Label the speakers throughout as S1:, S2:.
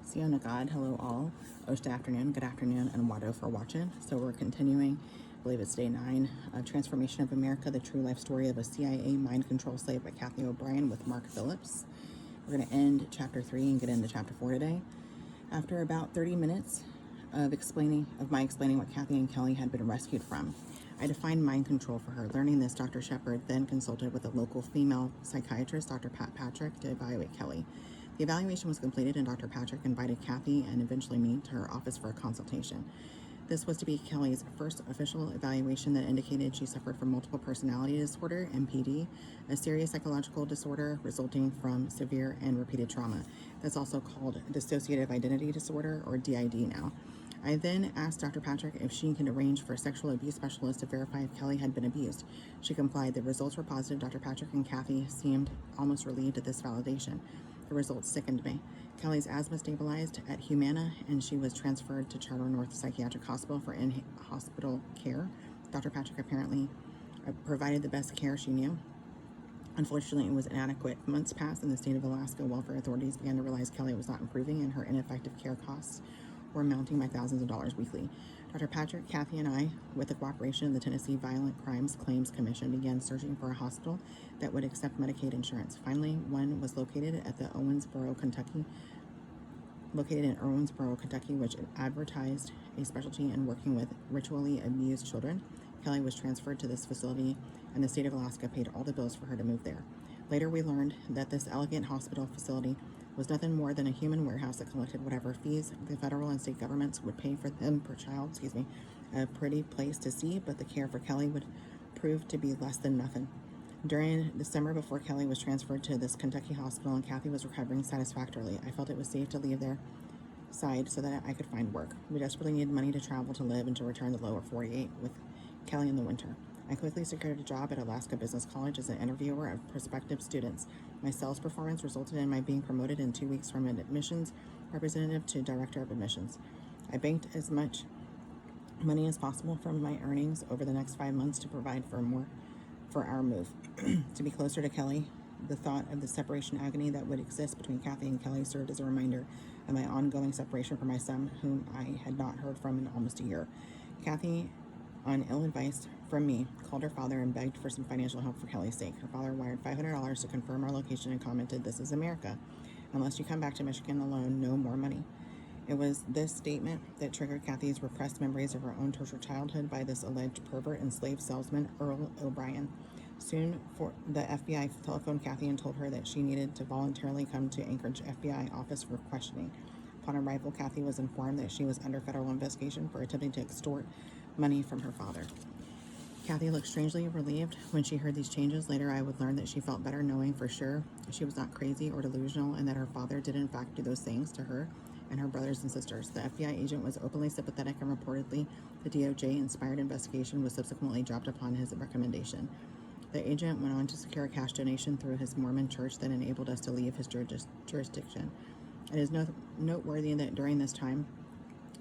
S1: Sio Nagad, hello all. Oshta afternoon, good afternoon, and Wado for watching. So we're continuing, I believe it's day 9, Transformation of America, the true life story of a CIA mind control slave by Kathy O'Brien with Mark Phillips. We're going to end chapter 3 and get into chapter 4 today. After about 30 minutes of my explaining what Kathy and Kelly had been rescued from, I defined mind control for her. Learning this, Dr. Shepard then consulted with a local female psychiatrist, Dr. Pat Patrick, to evaluate Kelly. The evaluation was completed and Dr. Patrick invited Kathy and eventually me to her office for a consultation. This was to be Kelly's first official evaluation that indicated she suffered from multiple personality disorder, MPD, a serious psychological disorder resulting from severe and repeated trauma. That's also called dissociative identity disorder, or DID now. I then asked Dr. Patrick if she could arrange for a sexual abuse specialist to verify if Kelly had been abused. She complied. The results were positive. Dr. Patrick and Kathy seemed almost relieved at this validation. The results sickened me. Kelly's asthma stabilized at Humana, and she was transferred to Charter North Psychiatric Hospital for in-hospital care. Dr. Patrick apparently provided the best care she knew. Unfortunately, it was inadequate. Months passed, and the state of Alaska welfare authorities began to realize Kelly was not improving, and her ineffective care costs were mounting by thousands of dollars weekly. Dr. Patrick, Kathy, and I, with the cooperation of the Tennessee Violent Crimes Claims Commission, began searching for a hospital that would accept Medicaid insurance. Finally, one was located in Owensboro, Kentucky, which advertised a specialty in working with ritually abused children. Kelly was transferred to this facility, and the state of Alaska paid all the bills for her to move there. Later, we learned that this elegant hospital facility was nothing more than a human warehouse that collected whatever fees the federal and state governments would pay for them per child. A pretty place to see, but the care for Kelly would prove to be less than nothing. During the summer before Kelly was transferred to this Kentucky hospital and Kathy was recovering satisfactorily, I felt it was safe to leave their side so that I could find work. We desperately needed money to travel, to live, and to return to the lower 48 with Kelly in the winter. I quickly secured a job at Alaska Business College as an interviewer of prospective students. My sales performance resulted in my being promoted in 2 weeks from an admissions representative to director of admissions. I banked as much money as possible from my earnings over the next 5 months to provide for our move. To be closer to Kelly, the thought of the separation agony that would exist between Kathy and Kelly served as a reminder of my ongoing separation from my son, whom I had not heard from in almost a year. Kathy, on ill advice from me, called her father and begged for some financial help for Kelly's sake. Her father wired $500 to confirm our location and commented, "This is America. Unless you come back to Michigan alone, no more money." It was this statement that triggered Kathy's repressed memories of her own tortured childhood by this alleged pervert and slave salesman, Earl O'Brien. Soon, the FBI telephoned Kathy and told her that she needed to voluntarily come to Anchorage FBI office for questioning. Upon arrival, Kathy was informed that she was under federal investigation for attempting to extort money from her father. Kathy looked strangely relieved when she heard these changes. Later, I would learn that she felt better knowing for sure she was not crazy or delusional and that her father did in fact do those things to her and her brothers and sisters. The FBI agent was openly sympathetic, and reportedly the DOJ-inspired investigation was subsequently dropped upon his recommendation. The agent went on to secure a cash donation through his Mormon church that enabled us to leave his jurisdiction. It is noteworthy that during this time,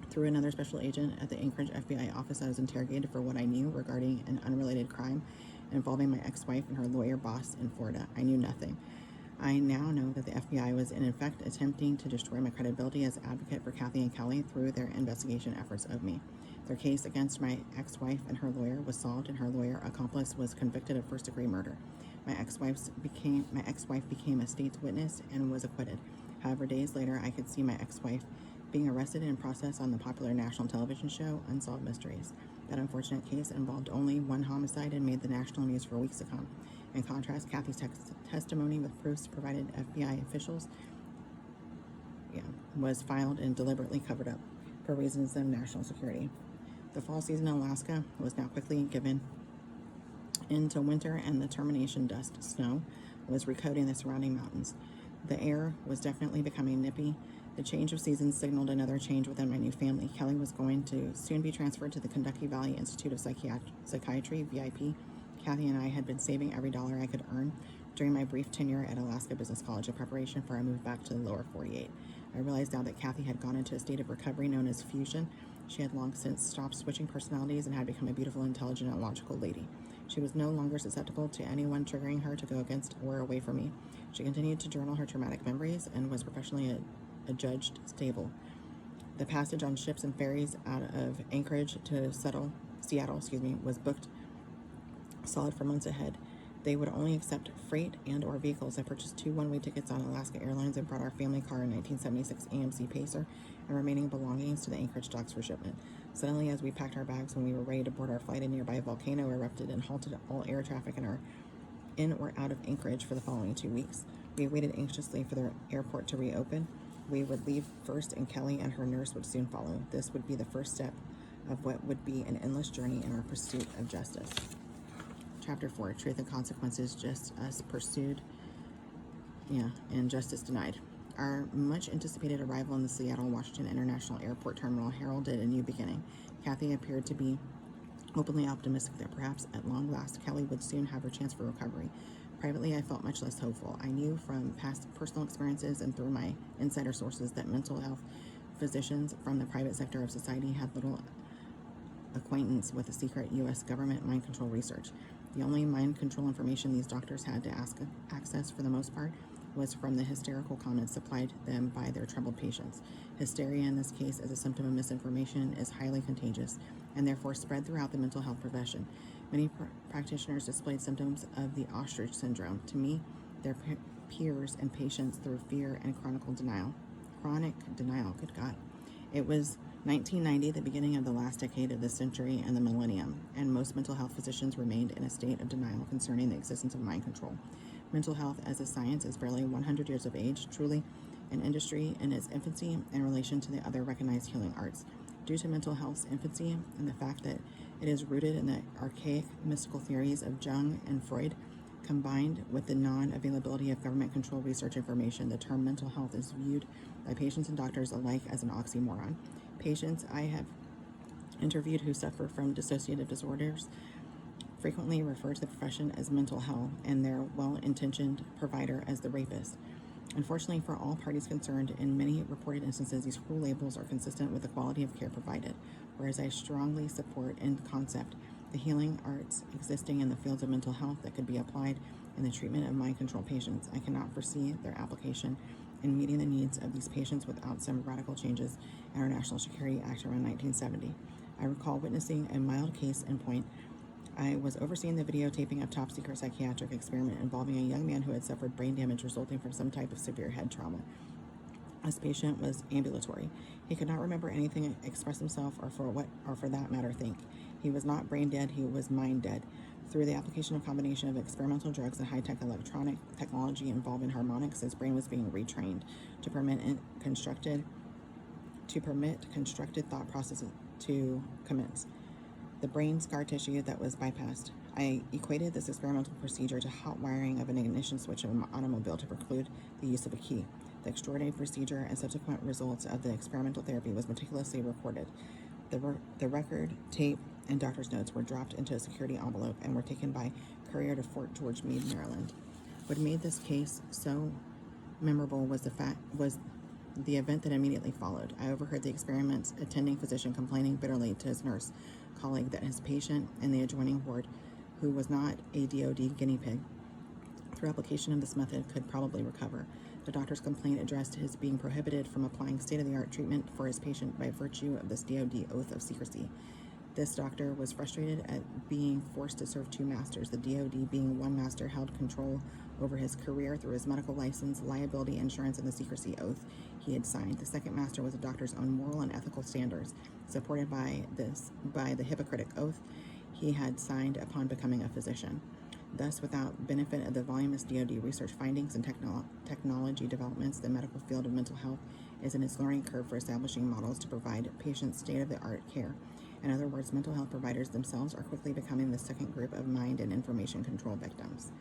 S1: through another special agent at the Anchorage FBI office, I was interrogated for what I knew regarding an unrelated crime involving my ex-wife and her lawyer boss in Florida. I knew nothing. I now know that the FBI was in effect attempting to destroy my credibility as advocate for Kathy and Kelly through their investigation efforts of me. Their case against my ex-wife and her lawyer was solved, and her lawyer accomplice was convicted of first-degree murder. My ex-wife became a state's witness and was acquitted. However, days later, I could see my ex-wife being arrested and processed on the popular national television show Unsolved Mysteries. That unfortunate case involved only one homicide and made the national news for weeks to come. In contrast, Kathy's testimony with proofs provided FBI officials was filed and deliberately covered up for reasons of national security. The fall season in Alaska was now quickly given into winter, and the termination dust snow was recoating the surrounding mountains. The air was definitely becoming nippy. The change of seasons signaled another change within my new family. Kelly was going to soon be transferred to the Kentucky Valley Institute of Psychiatry, VIP. Kathy and I had been saving every dollar I could earn during my brief tenure at Alaska Business College in preparation for our move back to the lower 48. I realized now that Kathy had gone into a state of recovery known as fusion. She had long since stopped switching personalities and had become a beautiful, intelligent, and logical lady. She was no longer susceptible to anyone triggering her to go against or away from me. She continued to journal her traumatic memories and was professionally adjudged stable. The passage on ships and ferries out of Anchorage to Seattle, was booked solid for months ahead. They would only accept freight and or vehicles. I purchased 2 one-way tickets on Alaska Airlines and brought our family car, a 1976 AMC Pacer, and remaining belongings to the Anchorage docks for shipment. Suddenly, as we packed our bags when we were ready to board our flight, a nearby volcano erupted and halted all air traffic in or out of Anchorage for the following 2 weeks. We waited anxiously for the airport to reopen. We would leave first, and Kelly and her nurse would soon follow. This would be the first step of what would be an endless journey in our pursuit of justice. Chapter 4, Truth and Consequences, Just Us Pursued, and Justice Denied. Our much anticipated arrival in the Seattle, Washington International Airport Terminal heralded a new beginning. Kathy appeared to be openly optimistic that perhaps at long last Kelly would soon have her chance for recovery. Privately, I felt much less hopeful. I knew from past personal experiences and through my insider sources that mental health physicians from the private sector of society had little acquaintance with the secret U.S. government mind control research. The only mind control information these doctors had to access, for the most part, was from the hysterical comments supplied them by their troubled patients. Hysteria, in this case, as a symptom of misinformation, is highly contagious and therefore spread throughout the mental health profession. Many practitioners displayed symptoms of the ostrich syndrome. To me, their peers and patients through fear and chronic denial, good God. It was 1990, the beginning of the last decade of the century and the millennium, and most mental health physicians remained in a state of denial concerning the existence of mind control. Mental health as a science is barely 100 years of age, truly an industry in its infancy in relation to the other recognized healing arts. Due to mental health's infancy and the fact that it is rooted in the archaic mystical theories of Jung and Freud, combined with the non-availability of government-controlled research information, the term mental health is viewed by patients and doctors alike as an oxymoron. Patients I have interviewed who suffer from dissociative disorders frequently refer to the profession as mental hell and their well-intentioned provider as the rapist. Unfortunately for all parties concerned, in many reported instances, these cruel labels are consistent with the quality of care provided, whereas I strongly support in concept the healing arts existing in the fields of mental health that could be applied in the treatment of mind control patients. I cannot foresee their application in meeting the needs of these patients without some radical changes in our National Security Act around 1970. I recall witnessing a mild case in point. I was overseeing the videotaping of top-secret psychiatric experiment involving a young man who had suffered brain damage resulting from some type of severe head trauma. This patient was ambulatory. He could not remember anything, express himself, or for that matter, think. He was not brain dead, he was mind dead. Through the application of combination of experimental drugs and high-tech electronic technology involving harmonics, his brain was being retrained to permit constructed thought processes to commence. The brain scar tissue that was bypassed. I equated this experimental procedure to hot wiring of an ignition switch of an automobile to preclude the use of a key. The extraordinary procedure and subsequent results of the experimental therapy was meticulously recorded. The record, tape, and doctor's notes were dropped into a security envelope and were taken by courier to Fort George Meade, Maryland. What made this case so memorable was the event that immediately followed. I overheard the experiment's attending physician complaining bitterly to his nurse colleague that his patient in the adjoining ward, who was not a DOD guinea pig, through application of this method could probably recover. The doctor's complaint addressed his being prohibited from applying state-of-the-art treatment for his patient by virtue of this DOD oath of secrecy. This doctor was frustrated at being forced to serve 2 masters. The DOD, being one master, held control over his career through his medical license, liability insurance, and the secrecy oath he had signed. The second master was the doctor's own moral and ethical standards, supported by the Hippocratic oath he had signed upon becoming a physician. Thus, without benefit of the voluminous DOD research findings and technology developments, the medical field of mental health is in its learning curve for establishing models to provide patients state-of-the-art care. In other words, mental health providers themselves are quickly becoming the second group of mind and information control victims.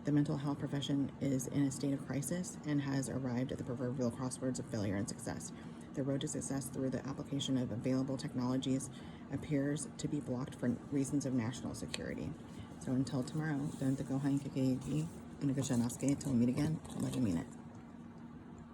S1: The mental health profession is in a state of crisis and has arrived at the proverbial crossroads of failure and success. The road to success through the application of available technologies appears to be blocked for reasons of national security. So until tomorrow, don't go hang till we meet again. Let me mean it.